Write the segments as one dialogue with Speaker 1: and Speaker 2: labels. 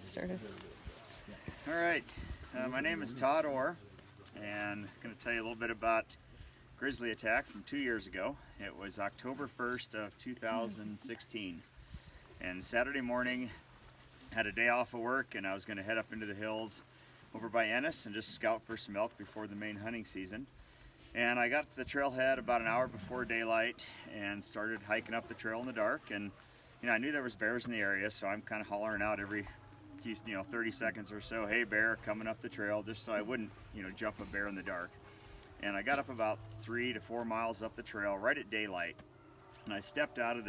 Speaker 1: get started.
Speaker 2: All right, my name is Todd Orr, and I'm going to tell you a little bit about grizzly attack from 2 years ago. It was October 1st of 2016, and Saturday morning, had a day off of work, and I was going to head up into the hills over by Ennis and just scout for some elk before the main hunting season. And I got to the trailhead about an hour before daylight and started hiking up the trail in the dark. And I knew there was bears in the area, so I'm kind of hollering out every few, 30 seconds or so, "Hey, bear, coming up the trail," just so I wouldn't, jump a bear in the dark. And I got up about 3 to 4 miles up the trail right at daylight, and I stepped out of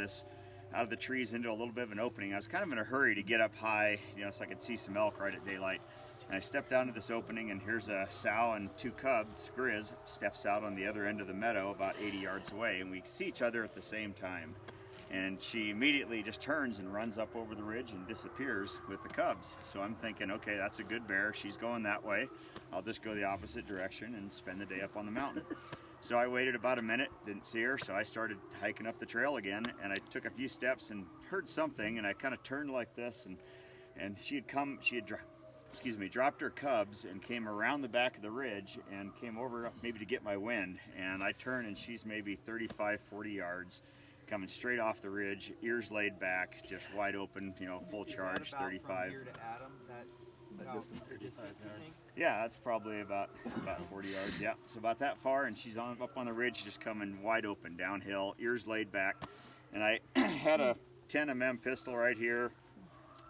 Speaker 2: the trees into a little bit of an opening. I was kind of in a hurry to get up high, so I could see some elk right at daylight. And I stepped down to this opening, and here's a sow and 2 cubs, Grizz, steps out on the other end of the meadow about 80 yards away, and we see each other at the same time. And she immediately just turns and runs up over the ridge and disappears with the cubs. So I'm thinking, okay, that's a good bear. She's going that way. I'll just go the opposite direction and spend the day up on the mountain. So I waited about a minute, didn't see her, so I started hiking up the trail again, and I took a few steps and heard something, and I kind of turned like this, and she had dropped her cubs and came around the back of the ridge and came over maybe to get my wind. And I turn, and she's maybe 35, 40 yards, coming straight off the ridge, ears laid back, just wide open, full charge, 35.
Speaker 3: From here to Adam, that distance,
Speaker 2: Yeah, that's probably about 40 yards. Yeah, so about that far, and she's up on the ridge, just coming wide open downhill, ears laid back. And I had a 10mm pistol right here,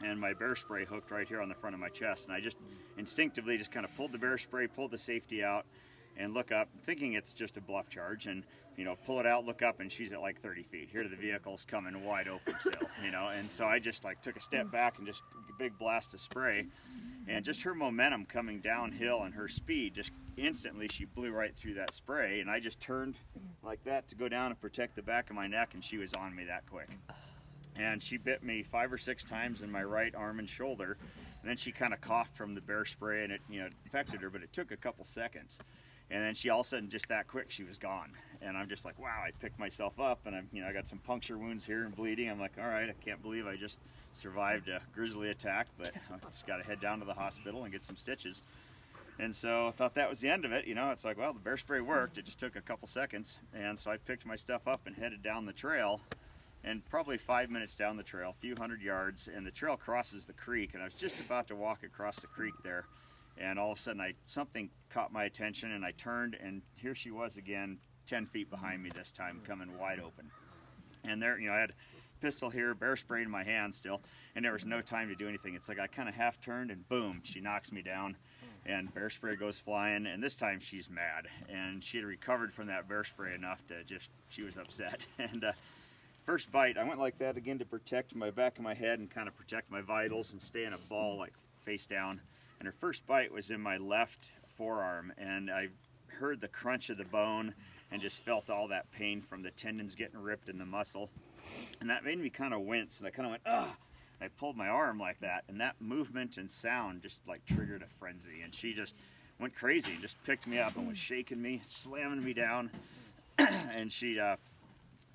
Speaker 2: and my bear spray hooked right here on the front of my chest. And I just instinctively just kind of pulled the bear spray, pulled the safety out, and look up, thinking it's just a bluff charge, and pull it out, look up, and she's at like 30 feet. Here the vehicle's coming wide open still, and so I just took a step back and just a big blast of spray, and just her momentum coming downhill and her speed, just instantly she blew right through that spray, and I just turned like that to go down and protect the back of my neck, and she was on me that quick. And she bit me 5 or 6 times in my right arm and shoulder, and then she kind of coughed from the bear spray, and it affected her, but it took a couple seconds. And then she all of a sudden, just that quick, she was gone. And I'm just like, wow, I picked myself up, and I got some puncture wounds here and bleeding. I'm like, all right, I can't believe I just survived a grizzly attack, but I just got to head down to the hospital and get some stitches. And so I thought that was the end of it. It's like, well, the bear spray worked. It just took a couple seconds. And so I picked my stuff up and headed down the trail. And probably 5 minutes down the trail, a few hundred yards, and the trail crosses the creek. And I was just about to walk across the creek there, and all of a sudden something caught my attention, and I turned, and here she was again, 10 feet behind me this time, coming wide open. And there, I had a pistol here, bear spray in my hand still, and there was no time to do anything. It's like I kind of half turned, and boom, she knocks me down, and bear spray goes flying, and this time she's mad, and she had recovered from that bear spray enough to she was upset. And first bite, I went like that again to protect my back of my head and kind of protect my vitals and stay in a ball like face down. And her first bite was in my left forearm, and I heard the crunch of the bone and just felt all that pain from the tendons getting ripped in the muscle. And that made me kind of wince, and I kind of went, ugh! I pulled my arm like that, and that movement and sound just triggered a frenzy. And she just went crazy and just picked me up and was shaking me, slamming me down. And she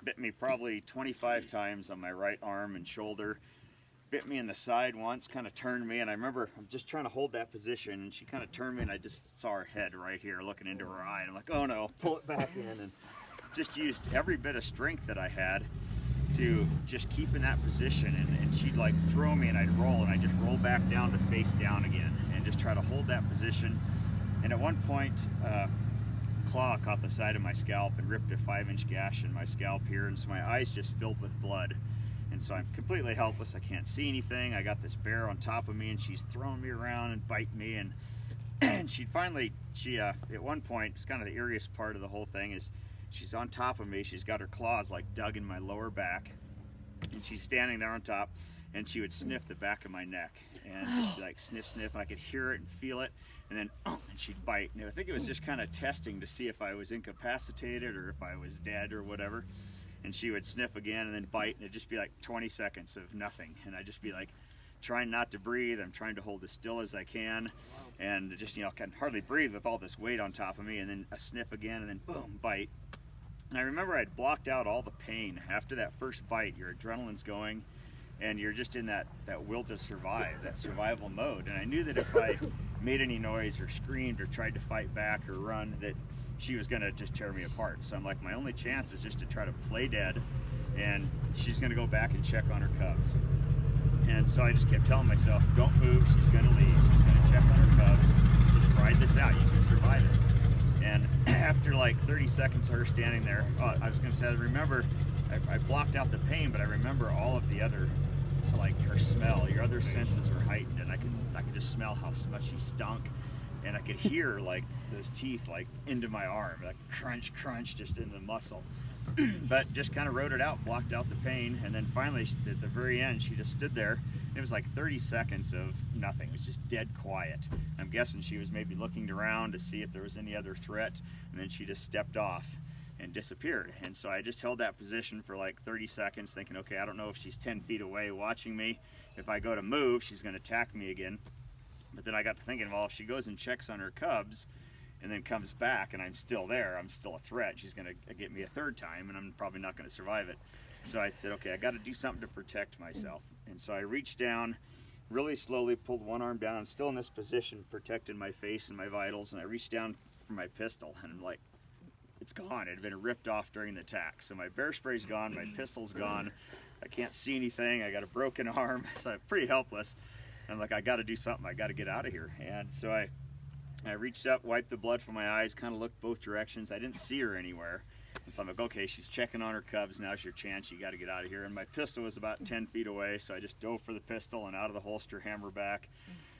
Speaker 2: bit me probably 25 times on my right arm and shoulder, bit me in the side once, kind of turned me, and I remember I'm just trying to hold that position, and she kind of turned me, and I just saw her head right here looking into her eye, and I'm like, oh no, pull it back in, and just used every bit of strength that I had to just keep in that position, and she'd throw me, and I'd roll, and I'd just roll back down to face down again, and just try to hold that position. And at one point, claw caught the side of my scalp and ripped a 5-inch gash in my scalp here, and so my eyes just filled with blood. And so I'm completely helpless. I can't see anything. I got this bear on top of me, and she's throwing me around and biting me. And she at one point, it's kind of the eeriest part of the whole thing, is she's on top of me. She's got her claws dug in my lower back, and she's standing there on top, and she would sniff the back of my neck and just be sniff, sniff, and I could hear it and feel it. And then and she'd bite. And I think it was just kind of testing to see if I was incapacitated or if I was dead or whatever. And she would sniff again and then bite, and it'd just be 20 seconds of nothing. And I'd just be trying not to breathe. I'm trying to hold as still as I can, and just can hardly breathe with all this weight on top of me. And then a sniff again, and then boom, bite. And I remember I'd blocked out all the pain after that first bite. Your adrenaline's going, and you're just in that will to survive, that survival mode. And I knew that if I made any noise or screamed or tried to fight back or run, that she was gonna just tear me apart. So I'm like, my only chance is just to try to play dead, and she's gonna go back and check on her cubs. And so I just kept telling myself, don't move, she's gonna leave, she's gonna check on her cubs, just ride this out, you can survive it. And after like 30 seconds of her standing there, I was gonna say, I remember, I blocked out the pain, but I remember all of the other, like her smell, your other senses were heightened, and I could just smell how much she stunk. And I could hear like those teeth like into my arm, like crunch, crunch, just in the muscle. But just kind of rode it out, blocked out the pain, and then finally at the very end, she just stood there. It was like 30 seconds of nothing. It was just dead quiet. I'm guessing she was maybe looking around to see if there was any other threat, and then she just stepped off and disappeared. And so I just held that position for like 30 seconds, thinking, okay, I don't know if she's 10 feet away watching me. If I go to move, she's going to attack me again. But then I got to thinking, well, if she goes and checks on her cubs and then comes back and I'm still there, I'm still a threat, she's going to get me a third time, and I'm probably not going to survive it. So I said, okay, I got to do something to protect myself. And so I reached down, really slowly pulled one arm down. I'm still in this position, protecting my face and my vitals, and I reached down for my pistol, and I'm like, it's gone. It had been ripped off during the attack. So my bear spray's gone, my pistol's gone, I can't see anything, I got a broken arm, so I'm pretty helpless. I'm like, I got to do something. I got to get out of here. And so I reached up, wiped the blood from my eyes, kind of looked both directions. I didn't see her anywhere. And so I'm like, okay, she's checking on her cubs. Now's your chance. You got to get out of here. And my pistol was about 10 feet away. So I just dove for the pistol and out of the holster, hammer back.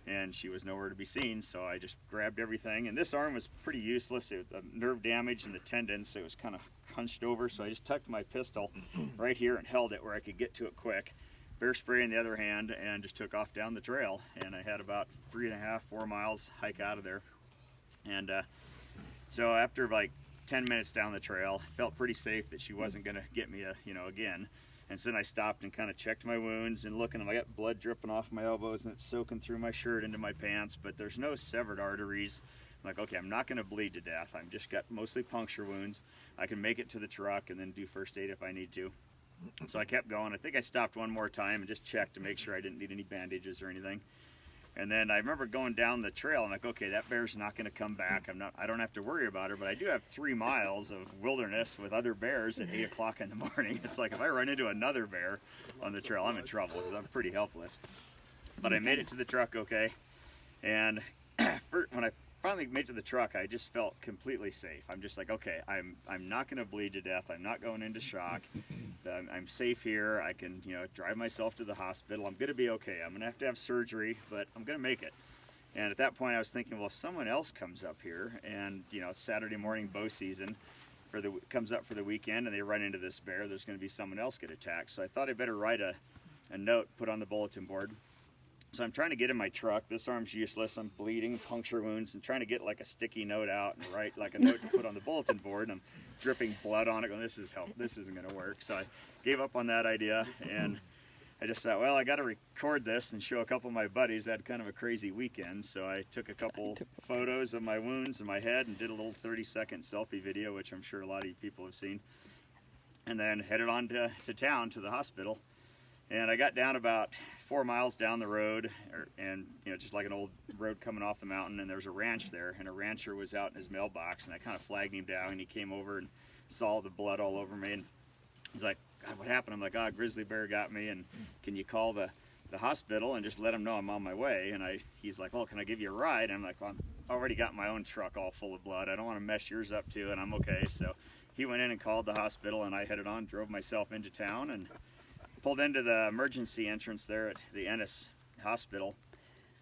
Speaker 2: And she was nowhere to be seen. So I just grabbed everything. And this arm was pretty useless. It was nerve damage in the tendons. So it was kind of hunched over. So I just tucked my pistol right here and held it where I could get to it quick. Bear spray in the other hand, and just took off down the trail. And I had about 3.5, 4 miles hike out of there. And so after like 10 minutes down the trail, I felt pretty safe that she wasn't going to get me again. And so then I stopped and kind of checked my wounds and looking, I got blood dripping off my elbows and it's soaking through my shirt into my pants, but there's no severed arteries. I'm like, okay, I'm not going to bleed to death. I've just got mostly puncture wounds. I can make it to the truck and then do first aid if I need to. So I kept going. I think I stopped one more time and just checked to make sure I didn't need any bandages or anything. And then I remember going down the trail. I'm like, okay, that bear's not going to come back. I don't have to worry about her, but I do have 3 miles of wilderness with other bears at 8 o'clock in the morning. It's like if I run into another bear on the trail, I'm in trouble because I'm pretty helpless. But I made it to the truck okay. And when I finally made it to the truck, I just felt completely safe. I'm just like, okay, I'm not going to bleed to death. I'm not going into shock. I'm safe here. I can, drive myself to the hospital. I'm going to be okay. I'm going to have surgery, but I'm going to make it. And at that point, I was thinking, well, if someone else comes up here, and Saturday morning bow season comes up for the weekend, and they run into this bear, there's going to be someone else get attacked. So I thought I'd better write a note, put on the bulletin board. So I'm trying to get in my truck. This arm's useless. I'm bleeding, puncture wounds, and trying to get like a sticky note out and write like a note to put on the bulletin board. And I'm dripping blood on it, going, this isn't going to work. So I gave up on that idea, and I just thought, well, I got to record this and show a couple of my buddies. I had kind of a crazy weekend, so I took a couple photos of my wounds and my head and did a little 30-second selfie video, which I'm sure a lot of you people have seen, and then headed on to town, to the hospital. And I got down about 4 miles down the road, and just like an old road coming off the mountain, and there's a ranch there, and a rancher was out in his mailbox, and I kind of flagged him down, and he came over and saw the blood all over me, and he's like, God, what happened? I'm like, a grizzly bear got me, and can you call the hospital and just let them know I'm on my way? And he's like, well, can I give you a ride? And I'm like, well, I've already got my own truck all full of blood. I don't want to mess yours up too, and I'm okay. So he went in and called the hospital, and I headed on, drove myself into town, and pulled into the emergency entrance there at the Ennis Hospital,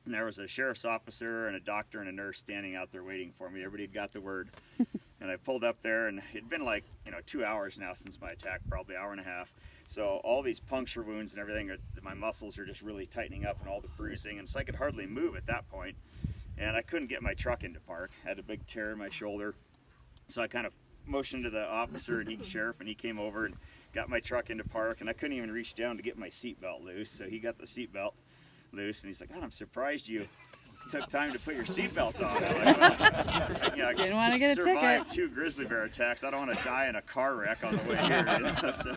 Speaker 2: and there was a sheriff's officer and a doctor and a nurse standing out there waiting for me. Everybody had got the word. And I pulled up there, and it'd been like 2 hours now since my attack, probably 1.5 hours. So all these puncture wounds and everything, my muscles are just really tightening up, and all the bruising, and so I could hardly move at that point. And I couldn't get my truck into park. I had a big tear in my shoulder, so I kind of motioned to the officer and sheriff, and he came over and got my truck into park, and I couldn't even reach down to get my seatbelt loose. So he got the seatbelt loose, and he's like, God, I'm surprised you took time to put your seatbelt on. I'm like, well, I
Speaker 1: Didn't want to get a
Speaker 2: survived
Speaker 1: ticket.
Speaker 2: 2 grizzly bear attacks. I don't want to die in a car wreck on the way here. So,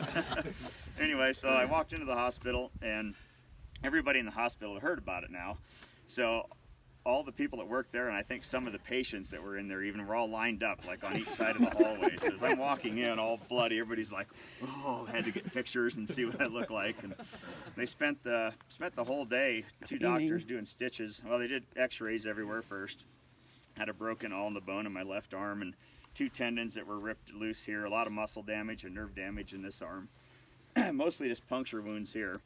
Speaker 2: anyway, so I walked into the hospital, and everybody in the hospital had heard about it now. So all the people that worked there, and I think some of the patients that were in there even, were all lined up like on each side of the hallway. So as I'm walking in all bloody, everybody's like, oh, had to get pictures and see what I look like. And they spent the whole day, 2 doctors doing stitches. Well, they did x-rays everywhere first. Had a broken all in the bone in my left arm and 2 tendons that were ripped loose here, a lot of muscle damage and nerve damage in this arm. Mostly just puncture wounds here.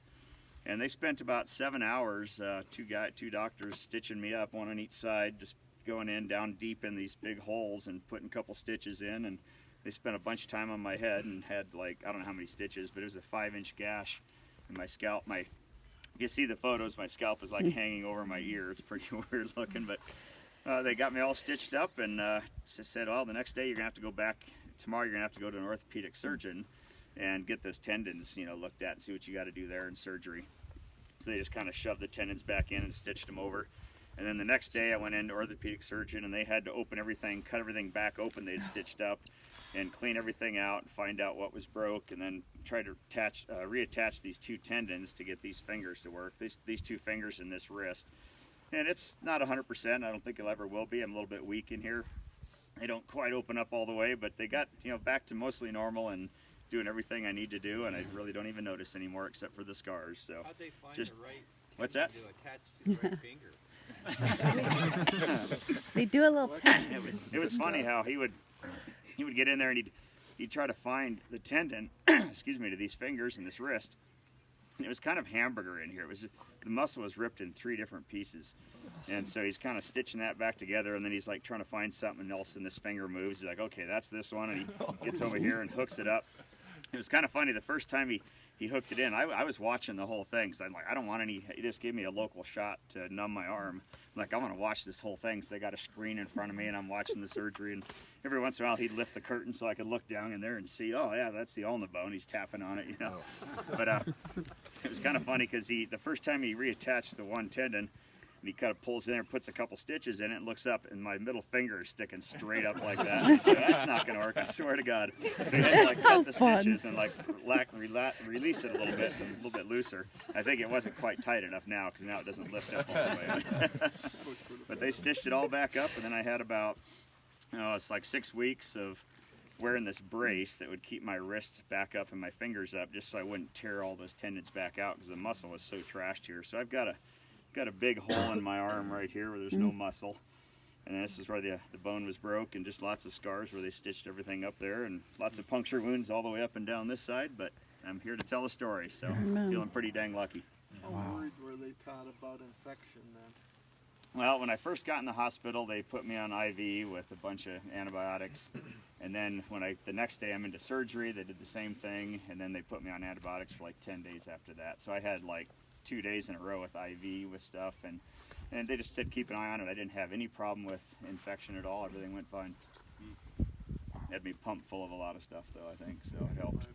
Speaker 2: And they spent about 7 hours, 2 doctors stitching me up, 1 on each side, just going in down deep in these big holes and putting a couple stitches in. And they spent a bunch of time on my head and had like, I don't know how many stitches, but it was a 5-inch gash in my scalp. If you see the photos, my scalp is like hanging over my ear. It's pretty weird looking, but they got me all stitched up and said, well, the next day you're gonna have to go back. Tomorrow you're gonna have to go to an orthopedic surgeon and get those tendons, looked at and see what you got to do there in surgery. So they just kind of shoved the tendons back in and stitched them over. And then the next day I went into orthopedic surgeon, and they had to open everything, cut everything back open they'd stitched up, and clean everything out and find out what was broke, and then try to reattach these 2 tendons to get these fingers to work. These 2 fingers in this wrist. And it's not 100%. I don't think it ever will be. I'm a little bit weak in here. They don't quite open up all the way, but they got back to mostly normal and doing everything I need to do, and I really don't even notice anymore except for the scars. So
Speaker 3: how'd they find
Speaker 2: just,
Speaker 3: the right
Speaker 2: what's that?
Speaker 3: To attach to the right finger?
Speaker 1: They do a little test.
Speaker 2: It was funny how he would get in there and he'd try to find the tendon, excuse me, to these fingers and this wrist. And it was kind of hamburger in here. The muscle was ripped in 3 different pieces. And so he's kind of stitching that back together, and then he's like trying to find something else, and this finger moves. He's like, okay, that's this one, and he gets over here and hooks it up. It was kind of funny. The first time he hooked it in, I was watching the whole thing, because I'm like, I don't want any. He just gave me a local shot to numb my arm. I'm like, I want to watch this whole thing. So they got a screen in front of me, and I'm watching the surgery. And every once in a while, he'd lift the curtain so I could look down in there and see, oh yeah, that's the ulna bone. He's tapping on it, But it was kind of funny because the first time he reattached the 1 tendon, and he kind of pulls in there, puts a couple stitches in it, and looks up, and my middle finger is sticking straight up like that. So that's not going to work, I swear to God. So he had to like cut the stitches and like release it a little bit looser. I think it wasn't quite tight enough now, because now it doesn't lift up all the way. But they stitched it all back up, and then I had about, it's like 6 weeks of wearing this brace that would keep my wrists back up and my fingers up, just so I wouldn't tear all those tendons back out, because the muscle was so trashed here. So I've got a big hole in my arm right here where there's no muscle, and this is where the bone was broke, and just lots of scars where they stitched everything up there, and lots of puncture wounds all the way up and down this side. But I'm here to tell a story, so I'm feeling pretty dang lucky.
Speaker 4: How worried were they, Todd, about infection then?
Speaker 2: Well, when I first got in the hospital, they put me on IV with a bunch of antibiotics, and then the next day I'm into surgery, they did the same thing, and then they put me on antibiotics for like 10 days after that. So I had like 2 days in a row with IV with stuff, and they just said keep an eye on it. I didn't have any problem with infection at all. Everything went fine. Had me pumped full of a lot of stuff though, I think, so it helped.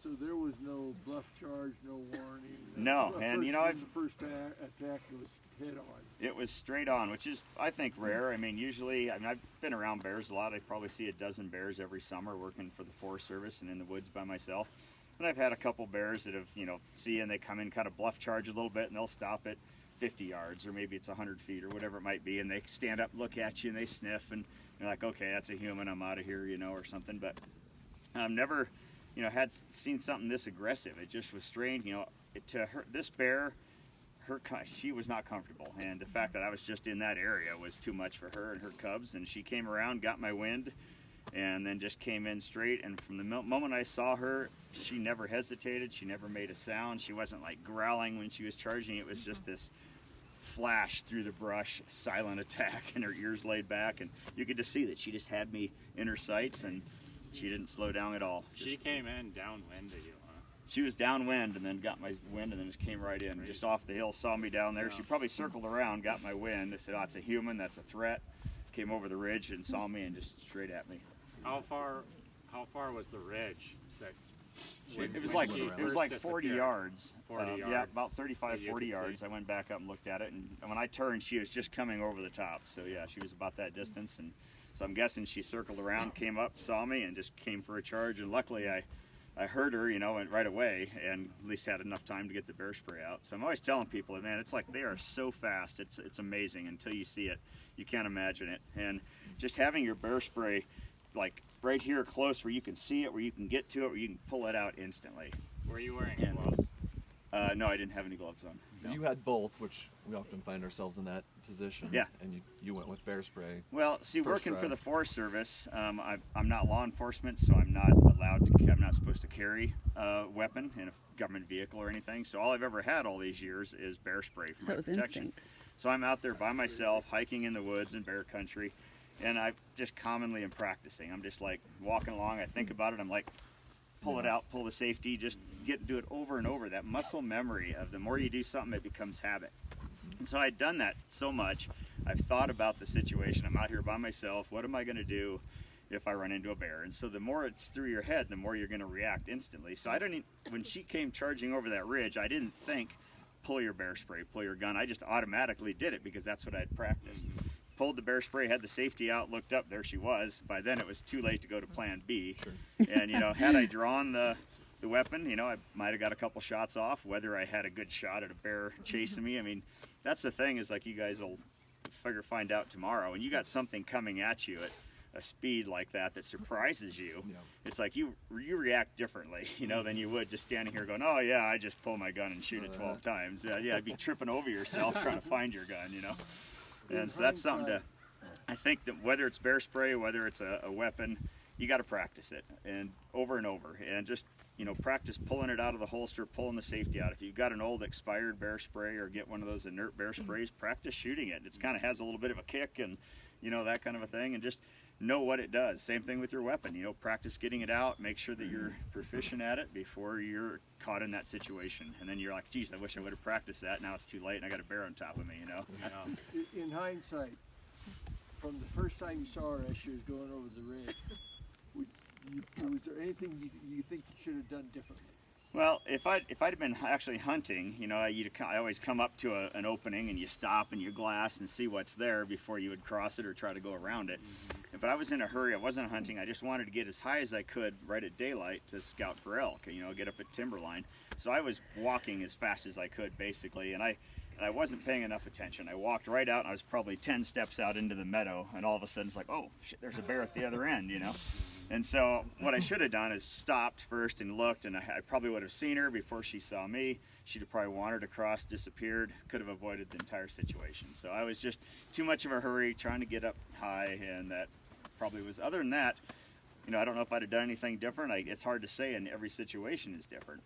Speaker 5: So there was no bluff charge, no warning?
Speaker 2: No, and
Speaker 5: the first attack was head on.
Speaker 2: It was straight on, which is, I think, rare. I mean, usually, I've been around bears a lot. I probably see a dozen bears every summer working for the Forest Service and in the woods by myself. And I've had a couple bears that have, see, and they come in, kind of bluff charge a little bit, and they'll stop at 50 yards, or maybe it's 100 feet, or whatever it might be, and they stand up, look at you, and they sniff, and you're like, okay, that's a human, I'm out of here, or something. But I've never, had seen something this aggressive. It just was strange, to her, this bear, she was not comfortable, and the fact that I was just in that area was too much for her and her cubs, and she came around, got my wind, and then just came in straight. And from the moment I saw her, she never hesitated. She never made a sound. She wasn't like growling when she was charging. It was just this flash through the brush, silent attack, and her ears laid back, and you could just see that she just had me in her sights, and she didn't slow down at all.
Speaker 6: She came in downwind of you, huh?
Speaker 2: She was downwind and then got my wind and then just came right in, just off the hill, saw me down there. She probably circled around, got my wind. I said, oh, it's a human, that's a threat. Came over the ridge and saw me and just straight at me.
Speaker 6: How far was the ridge that
Speaker 2: It was
Speaker 6: when
Speaker 2: like
Speaker 6: she
Speaker 2: it was
Speaker 6: first
Speaker 2: like 40
Speaker 6: disappeared.
Speaker 2: yards.
Speaker 6: 40
Speaker 2: Yeah,
Speaker 6: yards
Speaker 2: about 35,
Speaker 6: that you
Speaker 2: 40
Speaker 6: could
Speaker 2: yards.
Speaker 6: see.
Speaker 2: I went back up and looked at it, and when I turned, she was just coming over the top. So yeah, she was about that distance, and so I'm guessing she circled around, came up, saw me, and just came for a charge. And luckily, I heard her, you know, and right away, and at least had enough time to get the bear spray out. So I'm always telling people, man, it's like they are so fast. It's amazing. Until you see it, you can't imagine it. And just having your bear spray, like right here close, where you can see it, where you can get to it, where you can pull it out instantly.
Speaker 6: Were you wearing
Speaker 2: And-
Speaker 6: gloves?
Speaker 2: No, I didn't have any gloves on.
Speaker 1: So
Speaker 2: No.
Speaker 1: you had both, which we often find ourselves in that position.
Speaker 2: Yeah.
Speaker 1: And you went with bear spray.
Speaker 2: Well, see,
Speaker 1: First
Speaker 2: working
Speaker 1: try.
Speaker 2: for the Forest Service, I'm not law enforcement, so I'm not I'm not supposed to carry a weapon in a government vehicle or anything. So all I've ever had all these years is bear spray for
Speaker 7: So
Speaker 2: my
Speaker 7: it was
Speaker 2: protection.
Speaker 7: instinct.
Speaker 2: So I'm out there by myself, hiking in the woods in bear country, and I just commonly am practicing. I'm just like walking along, I think about it, I'm like, pull it out, pull the safety, just do it over and over. That muscle memory of the more you do something, it becomes habit. And so I'd done that so much, I've thought about the situation. I'm out here by myself. What am I going to do if I run into a bear? And so the more it's through your head, the more you're going to react instantly. So when she came charging over that ridge, I didn't think, pull your bear spray, pull your gun. I just automatically did it because that's what I'd practiced. Pulled the bear spray, had the safety out, looked up, there she was. By then it was too late to go to plan B.
Speaker 1: Sure.
Speaker 2: And you know, had I drawn the weapon, you know, I might have got a couple shots off. Whether I had a good shot at a bear chasing me, I mean, that's the thing, is like, you guys will find out tomorrow. And you got something coming at you at a speed like that surprises you.
Speaker 1: Yeah.
Speaker 2: It's like you react differently, you know, than you would just standing here going, oh yeah, I just pull my gun and shoot it 12 times. Yeah, I'd be tripping over yourself trying to find your gun, you know. And so that's something to, I think that whether it's bear spray, whether it's a weapon, you got to practice it and over, and just, you know, practice pulling it out of the holster, pulling the safety out. If you've got an old expired bear spray, or get one of those inert bear sprays, practice shooting it. It's kind of has a little bit of a kick, and you know, that kind of a thing, and just know what it does. Same thing with your weapon, you know, practice getting it out, make sure that you're proficient at it before you're caught in that situation. And then you're like, geez, I wish I would have practiced that. Now it's too late and I got a bear on top of me, you know.
Speaker 6: Yeah.
Speaker 5: In hindsight, from the first time you saw her as she was going over the ridge, was there anything you think you should have done differently?
Speaker 2: Well, if I'd have been actually hunting, you know, I always come up to an opening and you stop and you glass and see what's there before you would cross it or try to go around it. But I was in a hurry. I wasn't hunting. I just wanted to get as high as I could right at daylight to scout for elk, you know, get up at timberline. So I was walking as fast as I could, basically, and I wasn't paying enough attention. I walked right out, and I was probably 10 steps out into the meadow, and all of a sudden it's like, oh, shit, there's a bear at the other end, you know? And so what I should have done is stopped first and looked, and I probably would have seen her before she saw me. She'd have probably wandered across, disappeared, could have avoided the entire situation. So I was just too much of a hurry, trying to get up high, and that probably was, other than that, you know, I don't know if I'd have done anything different. It's hard to say, and every situation is different.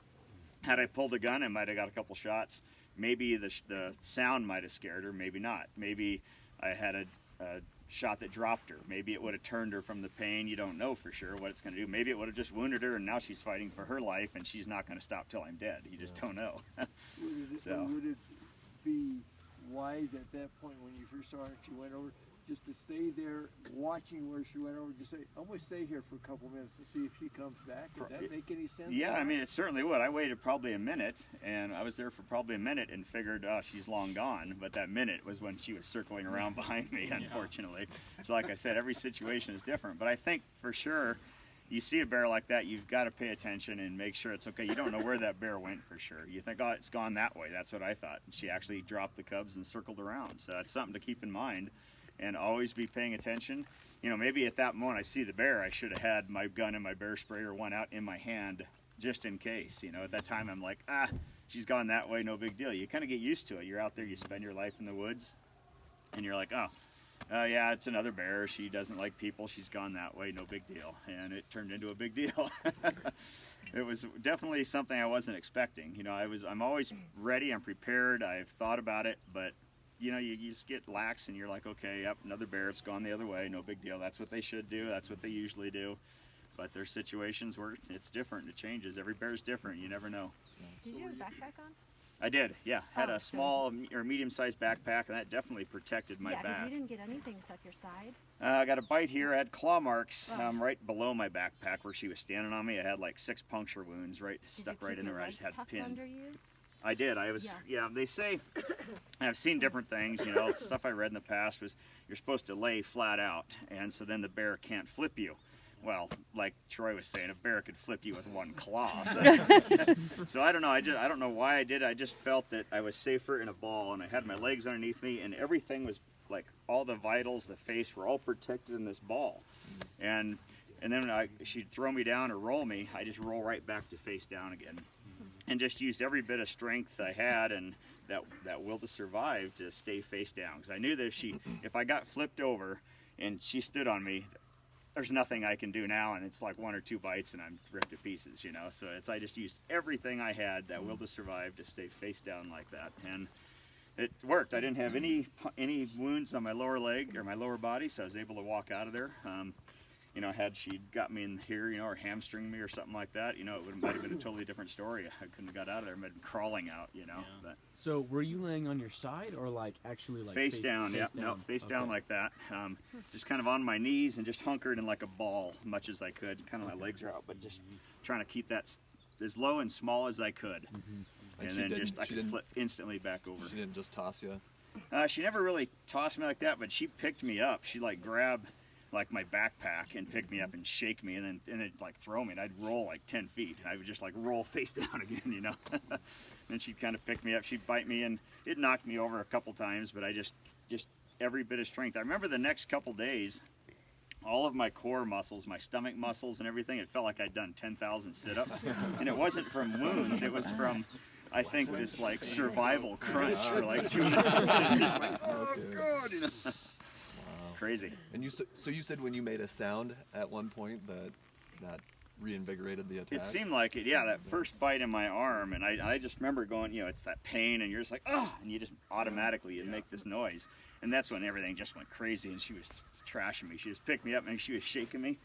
Speaker 2: Had I pulled the gun, I might have got a couple shots. Maybe the sound might have scared her, maybe not. Maybe I had a shot that dropped her. Maybe it would have turned her from the pain. You don't know for sure what it's going to do. Maybe it would have just wounded her, and now she's fighting for her life, and she's not going to stop till I'm dead. You just don't know.
Speaker 5: Would it be wise at that point, when you first saw her and she went over, just to stay there watching where she went over, just say, I'm going to stay here for a couple minutes to see if she comes back? Would that make any sense?
Speaker 2: Yeah, I mean, it certainly would. I waited probably a minute, and I was there for probably a minute and figured, oh, she's long gone. But that minute was when she was circling around behind me, unfortunately. So like I said, every situation is different. But I think for sure, you see a bear like that, you've got to pay attention and make sure it's okay. You don't know where that bear went for sure. You think, oh, it's gone that way. That's what I thought. She actually dropped the cubs and circled around. So that's something to keep in mind. And always be paying attention. You know, maybe at that moment I see the bear, I should have had my gun and my bear spray or one out in my hand just in case. You know, at that time I'm like, she's gone that way, no big deal. You kind of get used to it. You're out there, you spend your life in the woods, and you're like, yeah, it's another bear. She doesn't like people. She's gone that way, no big deal. And it turned into a big deal. It was definitely something I wasn't expecting. You know, I'm always ready, I'm prepared, I've thought about it, but you know, you just get lax and you're like, okay, yep, another bear, it's gone the other way, no big deal. That's what they should do, that's what they usually do. But there's situations where it's different, it changes. Every bear's different, you never know.
Speaker 8: Did you have a backpack on?
Speaker 2: I did, yeah. Had
Speaker 7: Oh,
Speaker 2: a
Speaker 7: so-
Speaker 2: small or medium-sized backpack, and that definitely protected my
Speaker 7: Yeah, because
Speaker 2: back.
Speaker 7: you didn't get anything stuck your side.
Speaker 2: I got a bite here. I had claw marks
Speaker 7: Oh.
Speaker 2: right below my backpack where she was standing on me. I had like 6 puncture wounds
Speaker 7: Did
Speaker 2: stuck
Speaker 7: you
Speaker 2: right
Speaker 7: keep
Speaker 2: in
Speaker 7: your
Speaker 2: there. I
Speaker 7: legs
Speaker 2: just had
Speaker 7: tucked
Speaker 2: pinned.
Speaker 7: under you?
Speaker 2: I did. I was,
Speaker 7: Yeah.
Speaker 2: yeah, they say, I've seen different things, you know, stuff I read in the past was you're supposed to lay flat out, and so then the bear can't flip you. Well, like Troy was saying, a bear could flip you with one claw. So, so I don't know. I don't know why I did. I just felt that I was safer in a ball, and I had my legs underneath me, and everything was like all the vitals, the face were all protected in this ball. And then she'd throw me down or roll me. I just roll right back to face down again, and just used every bit of strength I had and that will to survive to stay face down. Because I knew that if I got flipped over and she stood on me, there's nothing I can do now, and it's like 1 or 2 bites and I'm ripped to pieces, you know. So I just used everything I had, that will to survive, to stay face down like that, and it worked. I didn't have any wounds on my lower leg or my lower body, so I was able to walk out of there. You know, had she got me in here, you know, or hamstring me or something like that, you know, might have been a totally different story. I couldn't have got out of there. I might have been crawling out, you know.
Speaker 6: Yeah.
Speaker 2: But
Speaker 8: So were you laying on your side or like actually like
Speaker 2: face down, yeah, no, face down
Speaker 8: Okay.
Speaker 2: like that. Just kind of on my knees and just hunkered in like a ball, much as I could. Kind of my legs are out, but just trying to keep that as low and small as I could.
Speaker 1: And
Speaker 2: And
Speaker 1: she
Speaker 2: then
Speaker 1: didn't-
Speaker 2: just I
Speaker 1: she
Speaker 2: could
Speaker 1: didn't-
Speaker 2: flip instantly back over.
Speaker 1: She didn't just toss you.
Speaker 2: She never really tossed me like that, but she picked me up. She like grabbed like my backpack and pick me up and shake me, and then like throw me, and I'd roll like 10 feet. I would just like roll face down again, you know. Then she'd kind of pick me up, she'd bite me, and it knocked me over a couple times, but I just every bit of strength. I remember the next couple days, all of my core muscles, my stomach muscles and everything, it felt like I'd done 10,000 sit-ups. And it wasn't from wounds, it was from, I think, this like survival crunch for like 2 months. It's just like, oh
Speaker 1: Okay.
Speaker 2: God, you know. Crazy.
Speaker 1: And so you said when you made a sound at one point that reinvigorated the attack?
Speaker 2: It seemed like it, yeah, that first bite in my arm, and I just remember going, you know, it's that pain, and you're just like, oh, and you just automatically you make this noise. And that's when everything just went crazy, and she was trashing me. She just picked me up, and she was shaking me.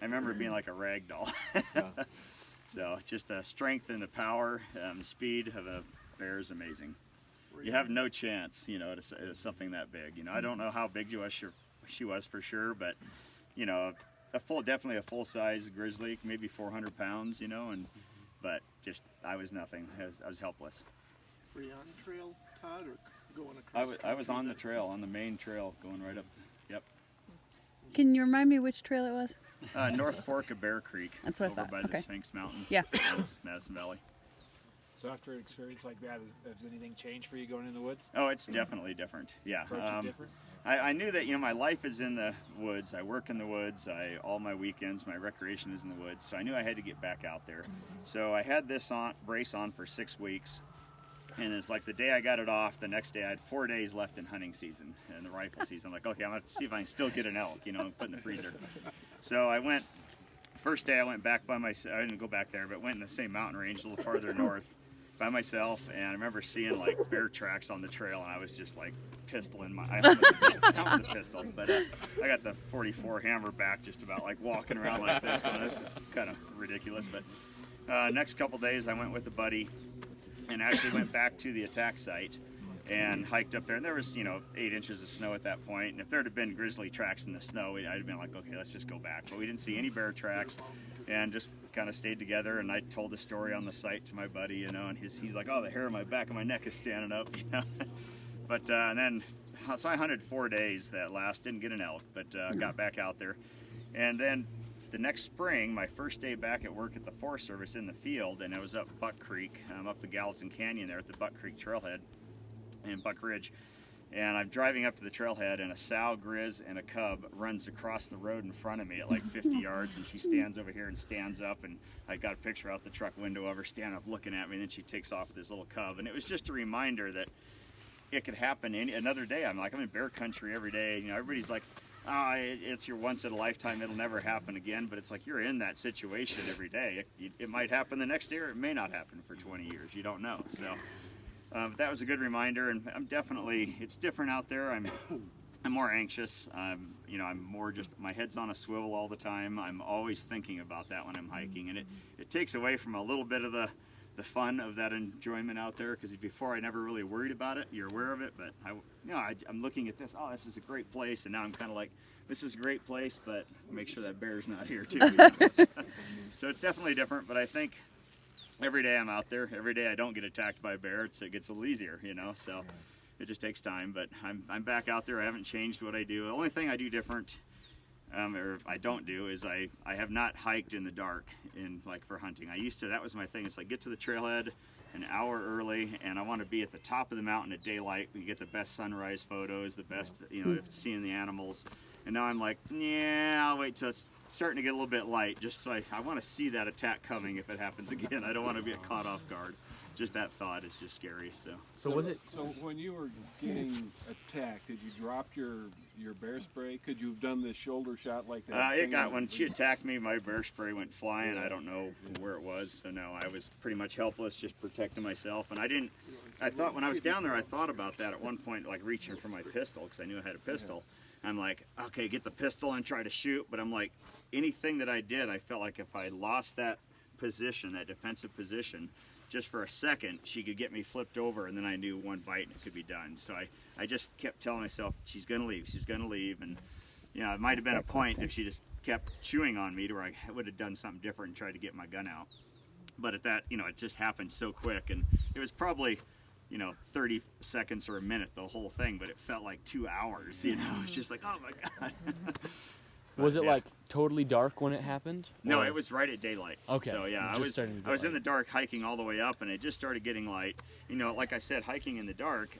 Speaker 2: I remember it being like a rag doll.
Speaker 1: Yeah.
Speaker 2: So just the strength and the power, speed of a bear is amazing. You have no chance, you know, to something that big. You know, I don't know how big she was for sure, but you know, definitely a full-size grizzly, maybe 400 pounds, you know, but just I was nothing. I was helpless.
Speaker 4: Were you on the trail, Todd, or going across?
Speaker 2: I was
Speaker 4: country
Speaker 2: on the
Speaker 4: then?
Speaker 2: trail, on the main trail, going right up. Yep.
Speaker 9: Can you remind me which trail it was?
Speaker 2: North Fork of Bear Creek.
Speaker 9: That's what I
Speaker 2: over
Speaker 9: thought,
Speaker 2: by the
Speaker 9: okay.
Speaker 2: Sphinx Mountain.
Speaker 9: Yeah.
Speaker 2: Madison Valley.
Speaker 3: So after an experience like that, has anything changed for you going in the woods?
Speaker 2: Oh, it's definitely different. Yeah.
Speaker 3: Approach it different?
Speaker 2: I knew that, you know, my life is in the woods. I work in the woods. All my weekends, my recreation is in the woods. So I knew I had to get back out there. So I had this brace on for 6 weeks. And it's like the day I got it off, the next day I had 4 days left in hunting season and the rifle season. I'm like, okay, I'm going to see if I can still get an elk, you know, and put in the freezer. So I went, first day I went back by myself. I didn't go back there, but went in the same mountain range a little farther north by myself. And I remember seeing like bear tracks on the trail, and I was just like pistoling I don't have the pistol, but I got the 44 hammer back, just about like walking around like this, going, this is kind of ridiculous. But next couple days I went with a buddy and actually went back to the attack site and hiked up there, and there was, you know, 8 inches of snow at that point, and if there had been grizzly tracks in the snow, I'd have been like, okay, let's just go back. But we didn't see any bear tracks, and just kind of stayed together. And I told the story on the site to my buddy, you know, and he's like, oh, the hair on my back of my neck is standing up, you know. But and then so I hunted 4 days that last, didn't get an elk, but got back out there. And then the next spring, my first day back at work at the Forest Service in the field, and I was up Buck Creek, up the Gallatin Canyon there at the Buck Creek Trailhead in Buck Ridge. And I'm driving up to the trailhead, and a sow, grizz, and a cub runs across the road in front of me at like 50 yards, and she stands over here and stands up, and I got a picture out the truck window of her standing up looking at me, and then she takes off with this little cub. And it was just a reminder that it could happen another day. I'm in bear country every day. You know, everybody's like, it's your once in a lifetime, it'll never happen again. But it's like you're in that situation every day. It might happen the next day, or it may not happen for 20 years. You don't know. So but that was a good reminder, and it's different out there. I'm more anxious. I'm more just, my head's on a swivel all the time. I'm always thinking about that when I'm hiking, and it takes away from a little bit of the the fun of that enjoyment out there, because before I never really worried about it. You're aware of it, but I'm looking at this. Oh, this is a great place, and now I'm kind of like, this is a great place, but make sure that bear's not here too. So it's definitely different, but I think every day I'm out there, every day I don't get attacked by a bear, it gets a little easier, so it just takes time. But I'm back out there. I haven't changed what I do. The only thing I do different, or I don't do, is I have not hiked in the dark for hunting. I used to. That was my thing. It's like, get to the trailhead an hour early, and I want to be at the top of the mountain at daylight. We get the best sunrise photos, the best, seeing the animals. And now I'm like, yeah, I'll wait till it's starting to get a little bit light, just so I want to see that attack coming if it happens again. I don't want to be caught off guard. Just that thought is just scary. So
Speaker 8: was it?
Speaker 3: So when you were getting attacked, did you drop your bear spray? Could you have done this shoulder shot like that?
Speaker 2: When she attacked me, my bear spray went flying. I don't know where it was, so no, I was pretty much helpless, just protecting myself. And I thought when I was down there, I thought about that at one point, like reaching for my pistol, because I knew I had a pistol. I'm like, okay, get the pistol and try to shoot. But I'm like, anything that I did, I felt like if I lost that position, that defensive position, just for a second, she could get me flipped over, and then I knew one bite and it could be done. So I just kept telling myself, she's gonna leave, and it might have been a point if she just kept chewing on me to where I would have done something different and tried to get my gun out. But at that, it just happened so quick, and it was probably 30 seconds or a minute, the whole thing, but it felt like 2 hours, It's just like, oh my God.
Speaker 8: Was it like totally dark when it happened?
Speaker 2: No,
Speaker 8: or?
Speaker 2: it was right at daylight.
Speaker 8: Okay.
Speaker 2: So yeah, I was in the dark hiking all the way up, and it just started getting light. Like I said, hiking in the dark,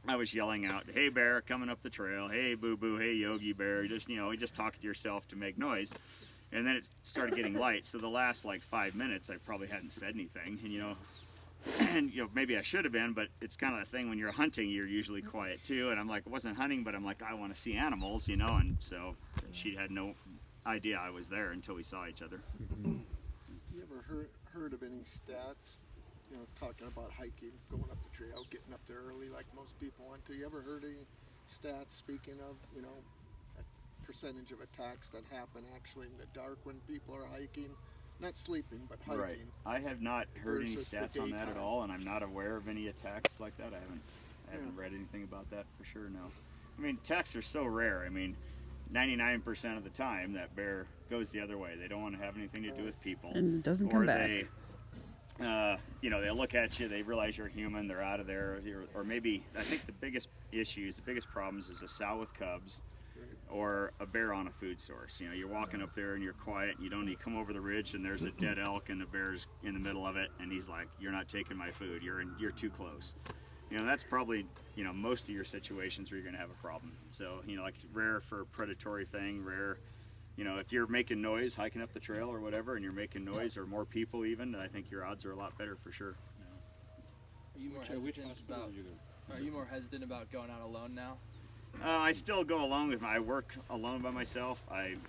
Speaker 2: I was yelling out, "Hey bear, coming up the trail. Hey boo boo. Hey Yogi Bear." You just talk to yourself to make noise. And then it started getting light. So the last 5 minutes, I probably hadn't said anything. And maybe I should have been, but it's kind of that thing when you're hunting, you're usually quiet too. And I'm like, I wasn't hunting, but I'm like, I want to see animals, and so she had no idea I was there until we saw each other.
Speaker 4: You ever heard of any stats? Talking about hiking, going up the trail, getting up there early like most people want to. You ever heard any stats speaking of, a percentage of attacks that happen actually in the dark when people are hiking? Not sleeping, but hiking.
Speaker 2: Right. I have not heard any
Speaker 4: versus the
Speaker 2: stats on that at
Speaker 4: daytime.
Speaker 2: all, and I'm not aware of any attacks like that. I haven't read anything about that for sure, no. I mean, attacks are so rare. I mean, 99% of the time that bear goes the other way. They don't want to have anything to do with people.
Speaker 9: And it doesn't come back.
Speaker 2: They, they look at you, they realize you're human, they're out of there. Or maybe, I think the biggest problems is a sow with cubs, or a bear on a food source. You're walking up there and you're quiet, and you come over the ridge and there's a dead elk and the bear's in the middle of it, and he's like, "You're not taking my food. You're too close." That's probably most of your situations where you're gonna have a problem. So like rare for a predatory thing, rare. If you're making noise hiking up the trail or whatever, and you're making noise, or more people even, I think your odds are a lot better for sure.
Speaker 10: Are you more hesitant about going out alone now?
Speaker 2: I still go along I work alone by myself.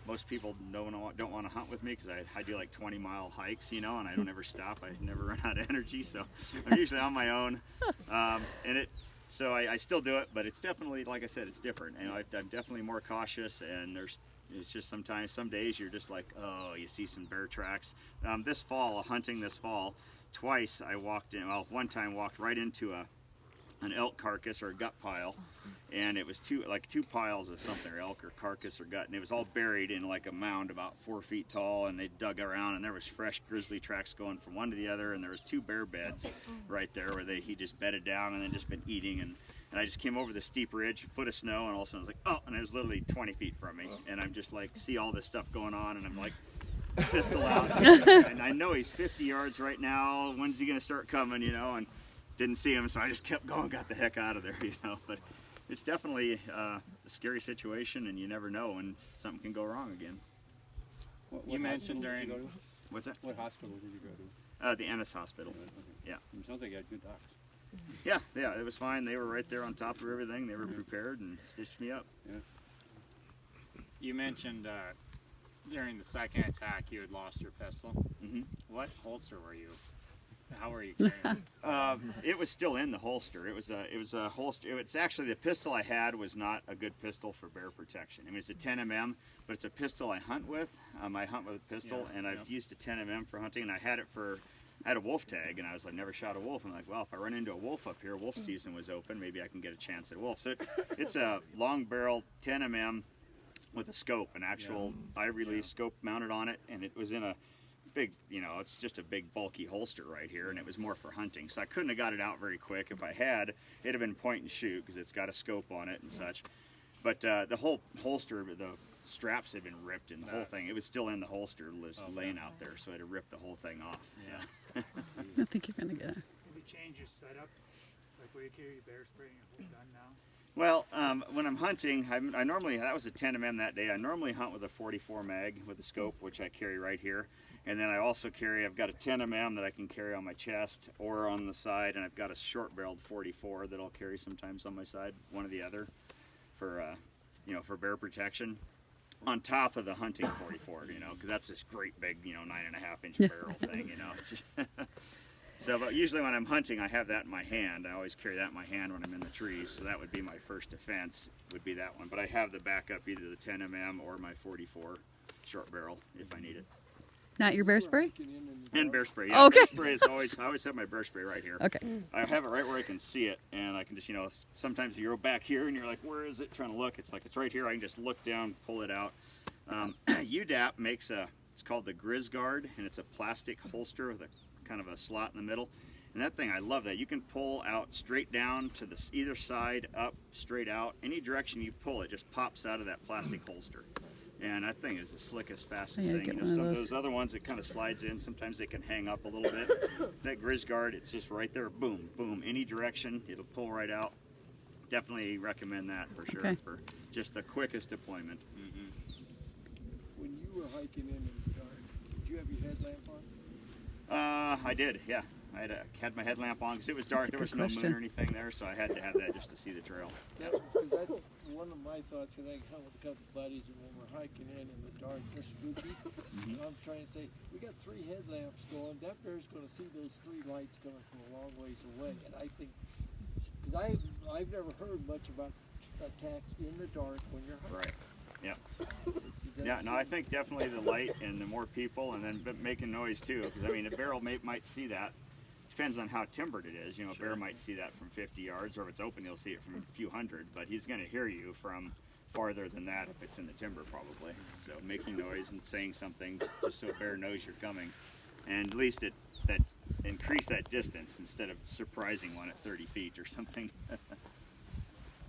Speaker 2: Most people don't want to hunt with me because I do 20-mile hikes, and I don't ever stop. I never run out of energy, so I'm usually on my own. So I still do it, but it's definitely, like I said, it's different. I'm definitely more cautious, and it's just sometimes, some days you're just like, oh, you see some bear tracks. Hunting this fall, twice I one time walked right into an elk carcass or a gut pile, and it was two piles of something, or elk or carcass or gut, and it was all buried in a mound about 4 feet tall, and they dug around, and there was fresh grizzly tracks going from one to the other, and there was 2 bear beds right there where he just bedded down and then just been eating, and I just came over the steep ridge, a foot of snow, and all of a sudden I was like, oh, and it was literally 20 feet from me, and I'm just see all this stuff going on, and I'm like, pistol out, and I know he's 50 yards right now, when's he gonna start coming, and didn't see him, so I just kept going, got the heck out of there, but it's definitely a scary situation, and you never know when something can go wrong again.
Speaker 6: You mentioned during...
Speaker 2: What's that?
Speaker 6: What hospital did you go to?
Speaker 2: The Ennis Hospital.
Speaker 6: Okay.
Speaker 2: Yeah.
Speaker 6: It sounds like you had good docs.
Speaker 2: Yeah, it was fine. They were right there on top of everything. They were prepared and stitched me up.
Speaker 6: Yeah. You mentioned during the second attack you had lost your pistol.
Speaker 2: Mm-hmm.
Speaker 6: What holster were you? How were you carrying it?
Speaker 2: It was still in the holster. It was a holster. It's actually, the pistol I had was not a good pistol for bear protection. I mean, it's a 10mm, but it's a pistol I hunt with. I hunt with a pistol, and I've used a 10mm for hunting, and I had it for I had a wolf tag, and I was like, never shot a wolf. I'm like, well, if I run into a wolf up here, wolf season was open, maybe I can get a chance at a wolf. So it's a long barrel 10 mm with a scope, an actual ivory leaf scope mounted on it, and it was in a big, it's just a big bulky holster right here, and it was more for hunting. So I couldn't have got it out very quick. If I had, it'd have been point and shoot because it's got a scope on it and such. But the whole holster, the straps had been ripped, and the whole thing, it was still in the holster, laying out there, so I had to rip the whole thing off. Yeah.
Speaker 9: I think you're gonna get it.
Speaker 11: Maybe change your setup, like where you carry your bear spray and a whole gun now.
Speaker 2: Well, when I'm hunting, I normally, that was a 10 mm that day. I normally hunt with a 44 mag with a scope, which I carry right here. And then I also carry, I've got a 10 mm that I can carry on my chest or on the side, and I've got a short barreled 44 that I'll carry sometimes on my side, one or the other, for for bear protection. On top of the hunting 44, because that's this great big, 9.5-inch barrel thing, It's just so, but usually when I'm hunting, I have that in my hand. I always carry that in my hand when I'm in the trees, so that would be my first defense, would be that one. But I have the backup, either the 10 mm or my 44 short barrel if I need it.
Speaker 9: Not your bear spray?
Speaker 2: And bear spray, yeah.
Speaker 9: Okay.
Speaker 2: Bear spray is always, I always have my bear spray right here.
Speaker 9: Okay.
Speaker 2: I have it right where I can see it, and I can just, sometimes you go back here and you're like, where is it? Trying to look. It's like, it's right here. I can just look down, pull it out. UDAP makes it's called the Grizz Guard, and it's a plastic holster with a kind of a slot in the middle. And that thing, I love that. You can pull out straight down to the either side, up, straight out. Any direction you pull, it just pops out of that plastic holster. And that thing is the slickest, fastest thing. Some of those other ones, it kind of slides in. Sometimes they can hang up a little bit. That Grizz Guard, it's just right there, boom, boom. Any direction, it'll pull right out. Definitely recommend that for sure, for just the quickest deployment.
Speaker 5: When you were hiking in the dark, did you have your headlamp on?
Speaker 2: I did, yeah. I had my headlamp on because it was dark. There was no moon or anything there, so I had to have that just to see the trail.
Speaker 5: Yeah, because that's one of my thoughts. Because I hunt with a couple buddies, and when we're hiking in the dark, they're spooky. I'm trying to say, we got 3 headlamps going. That bear's going to see those 3 lights coming from a long ways away. And I think, because I've never heard much about attacks in the dark when you're hiking.
Speaker 2: Right. Yeah. Yeah, no, I think definitely the light and the more people, and then making noise too. Because I mean, a bear might see that. Depends on how timbered it is. A bear might see that from 50 yards, or if it's open, he'll see it from a few hundred. But he's going to hear you from farther than that if it's in the timber, probably. So making noise and saying something just so a bear knows you're coming, and at least that increase that distance instead of surprising one at 30 feet or something.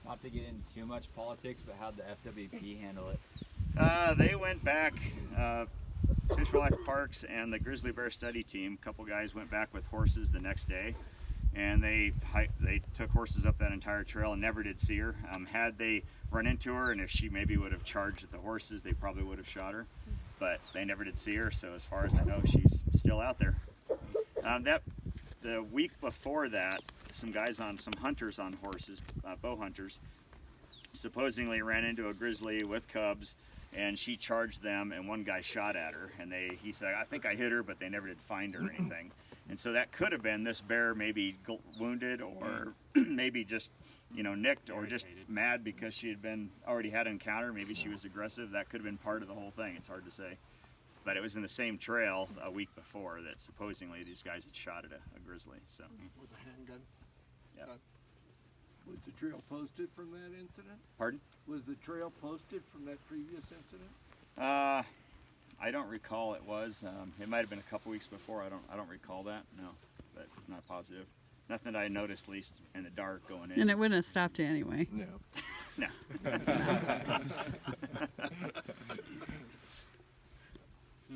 Speaker 12: Not to get into too much politics, but how'd the FWP handle it?
Speaker 2: They went back, Fish Wildlife Parks and the Grizzly Bear Study Team, a couple guys went back with horses the next day, and they took horses up that entire trail and never did see her. Had they run into her, and if she maybe would have charged at the horses, they probably would have shot her, but they never did see her, so as far as I know, she's still out there. The week before that, some hunters on horses, bow hunters, supposedly ran into a grizzly with cubs, and she charged them, and one guy shot at her, and he said, I think I hit her, but they never did find her or anything. And so that could have been this bear maybe wounded, or maybe just nicked, or just mad because she had already had an encounter. Maybe she was aggressive. That could have been part of the whole thing. It's hard to say. But it was in the same trail a week before that supposedly these guys had shot at a grizzly. So
Speaker 4: with a handgun.
Speaker 2: Yeah.
Speaker 5: Was the trail posted from that incident?
Speaker 2: Pardon?
Speaker 5: Was the trail posted from that previous incident?
Speaker 2: I don't recall it was. It might have been a couple weeks before. I don't recall that. No, but not positive. Nothing that I noticed, at least in the dark going in.
Speaker 9: And it wouldn't have stopped you anyway.
Speaker 1: No.
Speaker 2: No.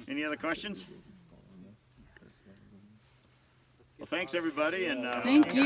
Speaker 2: Any other questions? Well, thanks everybody, and
Speaker 9: thank you.